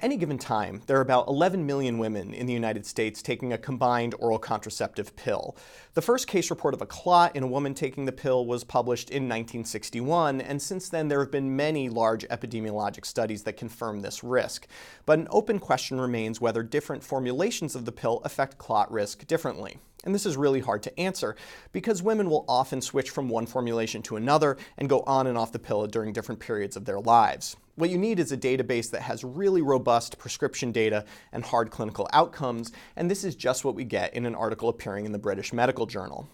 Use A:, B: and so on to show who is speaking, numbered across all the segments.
A: At any given time, there are about 11 million women in the United States taking a combined oral contraceptive pill. The first case report of a clot in a woman taking the pill was published in 1961, and since then there have been many large epidemiologic studies that confirm this risk. But an open question remains whether different formulations of the pill affect clot risk differently. And this is really hard to answer because women will often switch from one formulation to another and go on and off the pill during different periods of their lives. What you need is a database that has really robust prescription data and hard clinical outcomes, and this is just what we get in an article appearing in the British Medical Journal.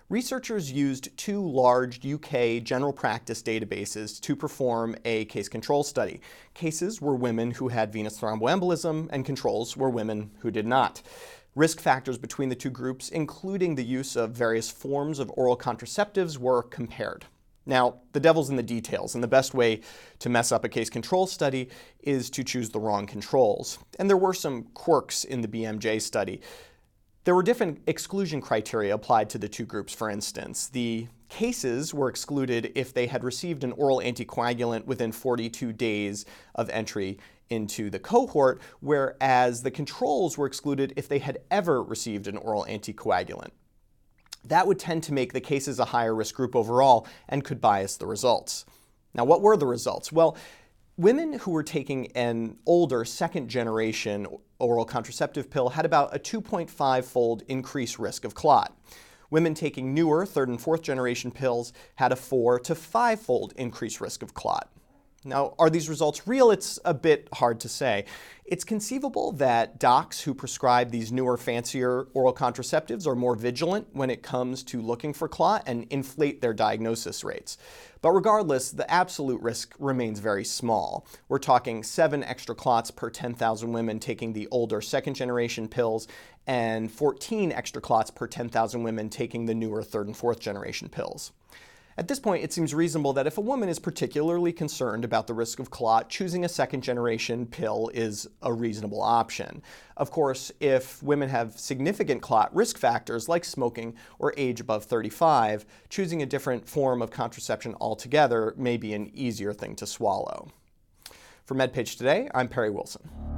A: Researchers used two large UK general practice databases to perform a case control study. Cases were women who had venous thromboembolism, and controls were women who did not. Risk factors between the two groups, including the use of various forms of oral contraceptives, were compared. Now, the devil's in the details, and the best way to mess up a case control study is to choose the wrong controls. And there were some quirks in the BMJ study. There were different exclusion criteria applied to the two groups, for instance. The cases were excluded if they had received an oral anticoagulant within 42 days of entry into the cohort, whereas the controls were excluded if they had ever received an oral anticoagulant. That would tend to make the cases a higher risk group overall and could bias the results. Now, what were the results? Well, women who were taking an older second-generation oral contraceptive pill had about a 2.5-fold increased risk of clot. Women taking newer third and fourth generation pills had a 4 to 5-fold increased risk of clot. Now, are these results real? It's a bit hard to say. It's conceivable that docs who prescribe these newer, fancier oral contraceptives are more vigilant when it comes to looking for clot and inflate their diagnosis rates. But regardless, the absolute risk remains very small. We're talking 7 extra clots per 10,000 women taking the older second-generation pills and 14 extra clots per 10,000 women taking the newer third and fourth generation pills. At this point, it seems reasonable that if a woman is particularly concerned about the risk of clot, choosing a second-generation pill is a reasonable option. Of course, if women have significant clot risk factors like smoking or age above 35, choosing a different form of contraception altogether may be an easier thing to swallow. For MedPage Today, I'm Perry Wilson.